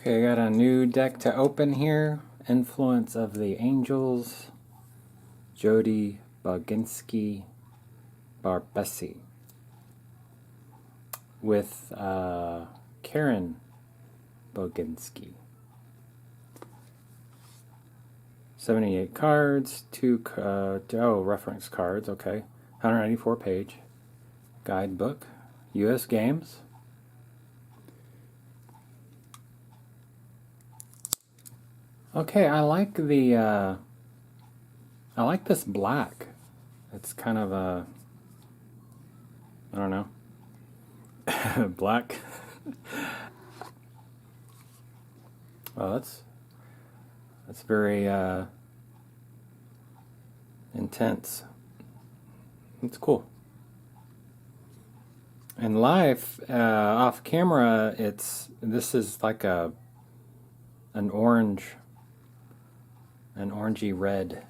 Okay, I got a new deck to open here. Influence of the Angels, Jody, Boginski, Barbessi. With Karen Boginski. 78 cards, reference cards, okay. 194 page. Guidebook, US Games. Okay, I like this black. It's kind of a, I don't know, black. Well, that's very intense. It's cool. In life, off camera, this is like an orangey red.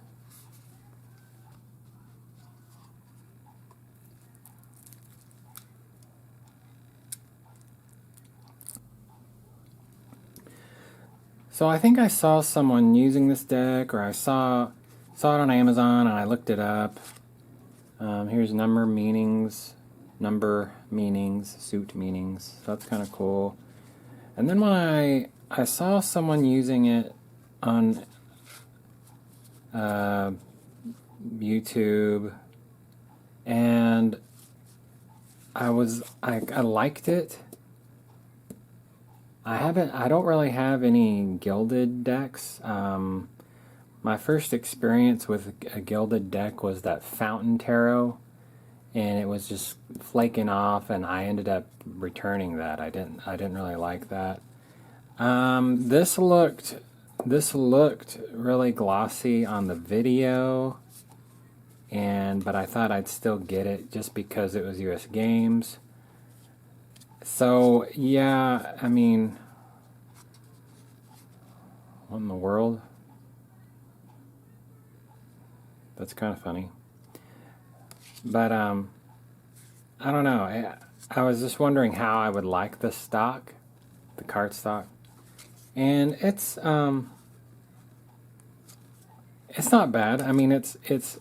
So I think I saw someone using this deck, or I saw it on Amazon, and I looked it up. Here's number meanings, suit meanings. So that's kind of cool. And then when I saw someone using it on YouTube, and I liked it. I don't really have any gilded decks. My first experience with a gilded deck was that Fountain Tarot, and it was just flaking off, and I ended up returning that. I didn't really like that. This looked really glossy on the video, but I thought I'd still get it just because it was US Games. So yeah, I mean, what in the world? That's kind of funny. But I don't know. I was just wondering how I would like the stock, the card stock, and it's not bad. I mean, it's.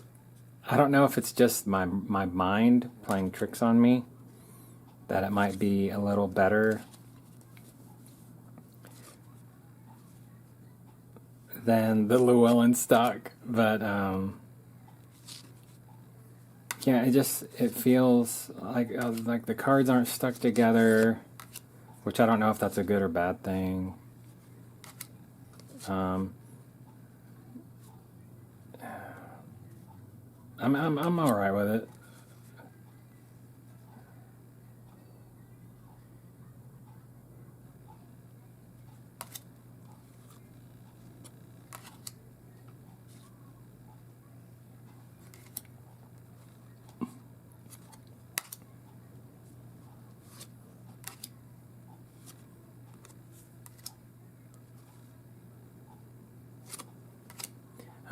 I don't know if it's just my mind playing tricks on me, that it might be a little better than the Llewellyn stock, but yeah, it feels like the cards aren't stuck together, which I don't know if that's a good or bad thing. I'm all right with it.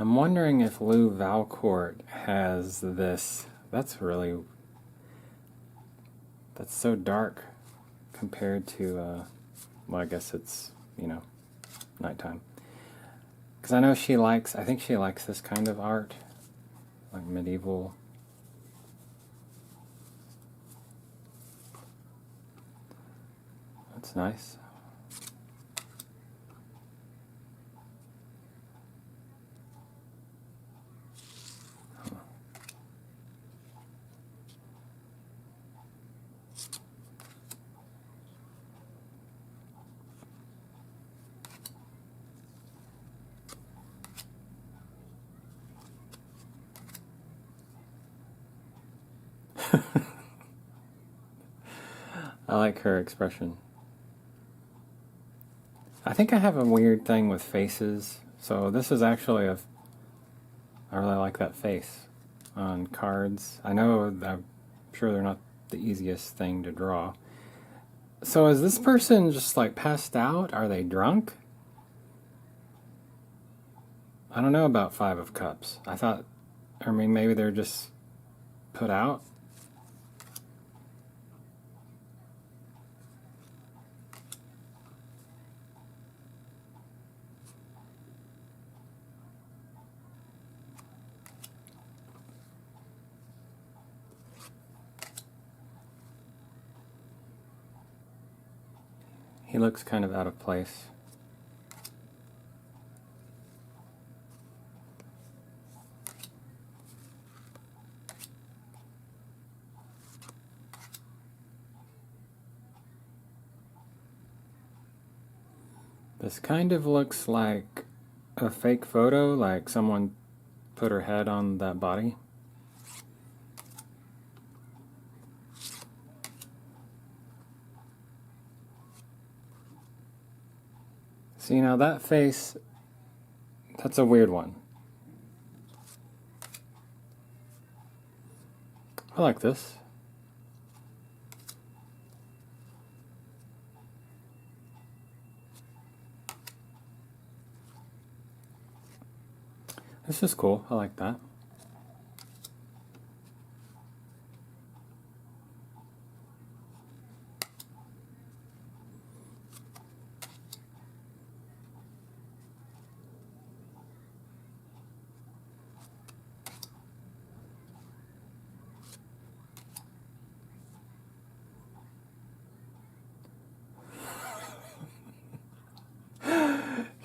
I'm wondering if Lou Valcourt has this. That's so dark compared to, well, I guess it's, nighttime. Because I know I think she likes this kind of art, like medieval. That's nice. I like her expression. I think I have a weird thing with faces, so this is actually I really like that face on cards. I'm sure they're not the easiest thing to draw. So is this person just like passed out? Are they drunk? I don't know about Five of Cups. Maybe they're just put out. looks kind of out of place. This kind of looks like a fake photo, like someone put her head on that body. See, now that face, that's a weird one. I like this. This is cool. I like that.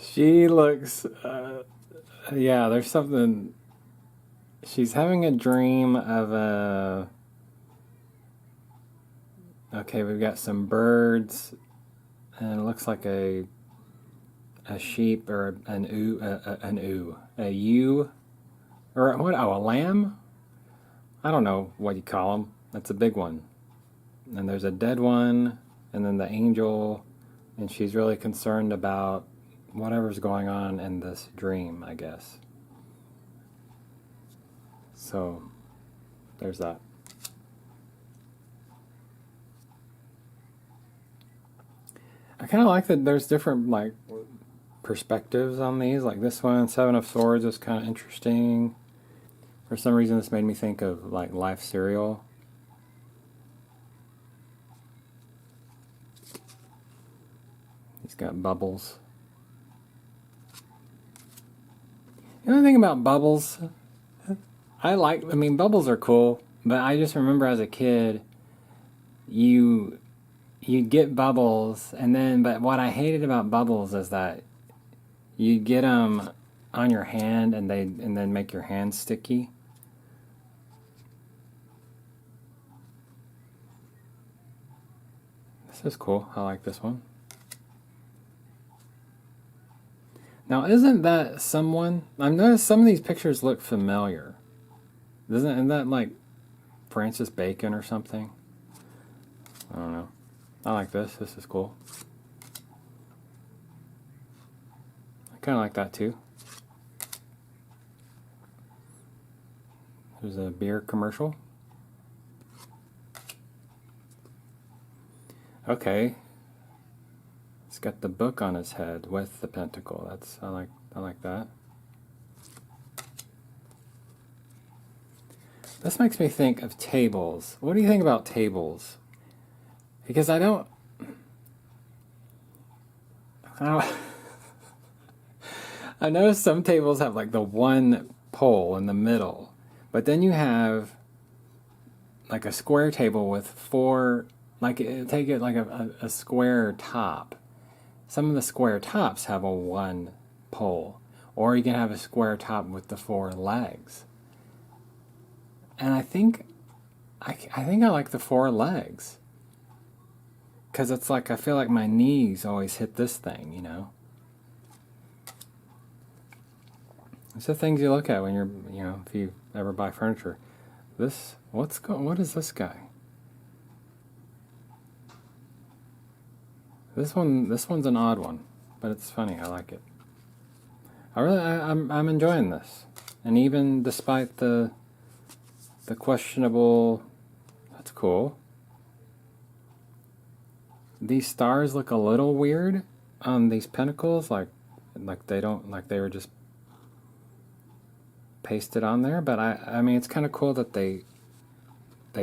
She looks, yeah, there's something, she's having a dream of a, okay, we've got some birds, and it looks like a sheep, or a ewe, or what, oh, a lamb? I don't know what you call them. That's a big one. And there's a dead one, and then the angel, and she's really concerned about whatever's going on in this dream, I guess. So, there's that. I kind of like that there's different, like, perspectives on these. Like this one, Seven of Swords, is kind of interesting. For some reason, this made me think of, like, Life Cereal. He's got bubbles. The only thing about bubbles, I mean, bubbles are cool, but I just remember as a kid, you'd get bubbles, and then, but what I hated about bubbles is that you get them on your hand, and then make your hand sticky. This is cool. I like this one. Now, isn't that someone? I've noticed some of these pictures look familiar. Isn't that like Francis Bacon or something? I don't know. I like this. This is cool. I kind of like that too. There's a beer commercial. Okay. He's got the book on his head with the pentacle. I like that. This makes me think of tables. What do you think about tables? Because I know some tables have like the one pole in the middle, but then you have like a square table with four, like take it like a square top. Some of the square tops have a one pole, or you can have a square top with the four legs. And I think I like the four legs, because it's like I feel like my knees always hit this thing, you know. It's the things you look at when you're, if you ever buy furniture. What is this guy? This one's an odd one, but it's funny. I like it. I'm enjoying this, and even despite the questionable, that's cool. These stars look a little weird on these pinnacles, like they were just pasted on there. But I mean, it's kind of cool that they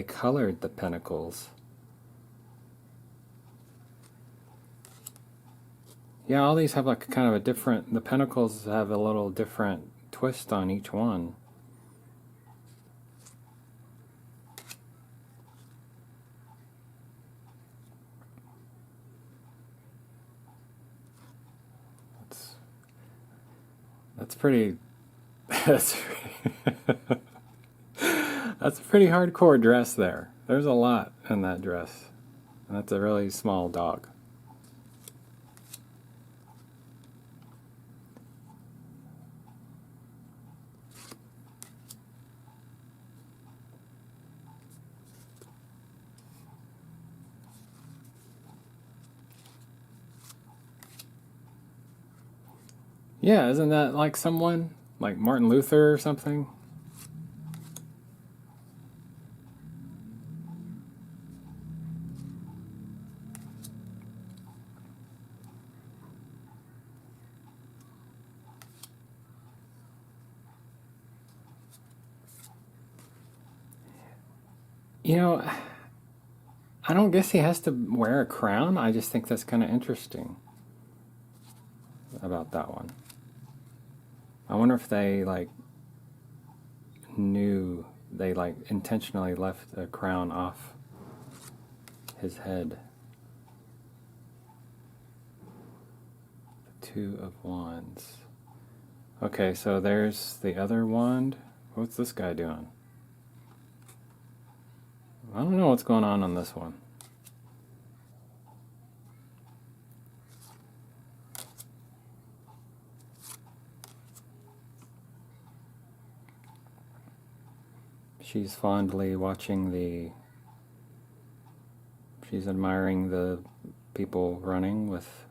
colored the pinnacles. Yeah, all these have like kind of a different, the pinnacles have a little different twist on each one. That's pretty. That's that's a pretty hardcore dress there. There's a lot in that dress. And that's a really small dog. Yeah, isn't that like someone? Like Martin Luther or something? You know, I don't guess he has to wear a crown. I just think that's kind of interesting about that one. I wonder if they like knew they like intentionally left a crown off his head. The Two of Wands. Okay, so there's the other wand. What's this guy doing? I don't know what's going on this one. She's fondly watching the... She's admiring the people running with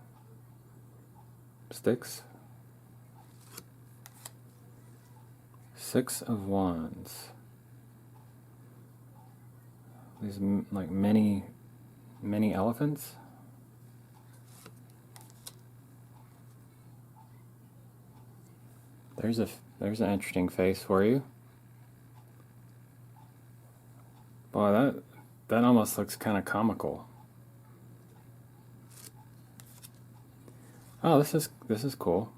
sticks. Six of Wands. These like many elephants. There's an interesting face for you. Boy, that almost looks kind of comical. Oh, this is cool.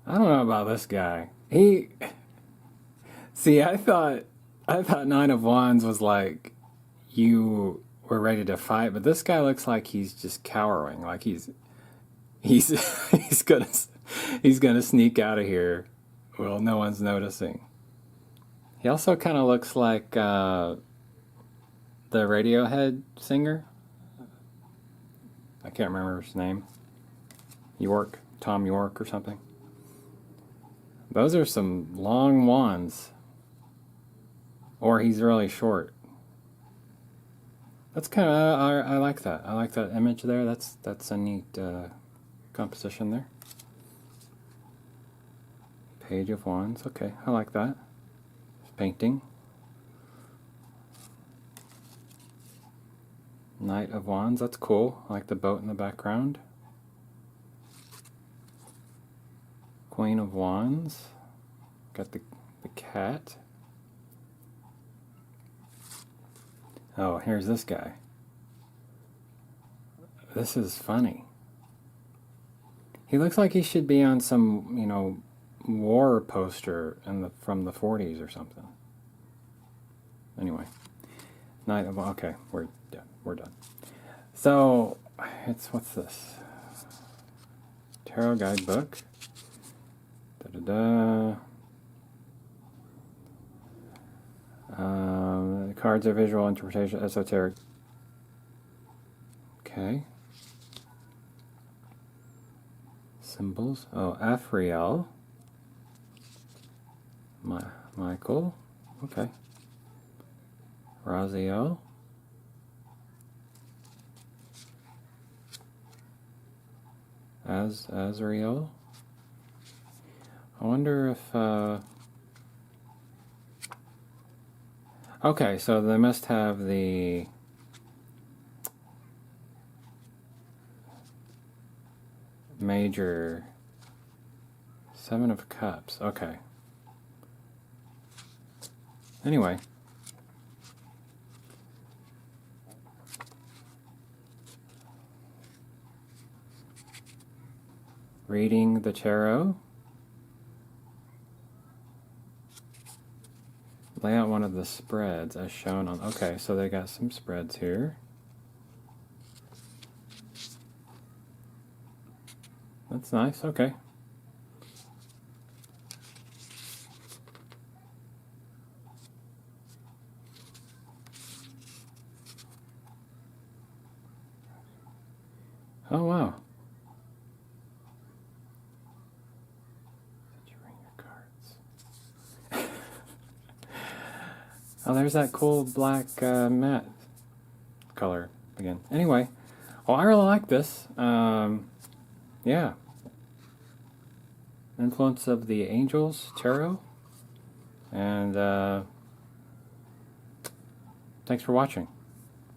I don't know about this guy. See, I thought Nine of Wands was like you were ready to fight, but this guy looks like he's just cowering, like he's he's gonna sneak out of here. Well, no one's noticing. He also kind of looks like the Radiohead singer. I can't remember his name. Tom York or something. Those are some long wands. Or he's really short. That's kind of, I like that. I like that image there. That's a neat composition there. Page of Wands. Okay, I like that. Painting. Knight of Wands. That's cool. I like the boat in the background. Queen of Wands. Got the cat. Oh, here's this guy. This is funny. He looks like he should be on some, war poster from the 40s or something. Anyway. Okay, we're done. We're done. So, what's this? Tarot guidebook. Cards are visual interpretation, esoteric. Okay. Symbols. Oh, Afriel. Michael. Okay. Raziel. Azrael. I wonder if... Okay, so they must have the... major... Seven of Cups. Okay. Anyway. Reading the tarot. Lay out one of the spreads as shown on... Okay, so they got some spreads here. That's nice. Okay. Oh, wow. Did you bring your cards? Oh, there's that cool black matte color again. Anyway, well, I really like this. Yeah. Influence of the Angels Tarot. And thanks for watching.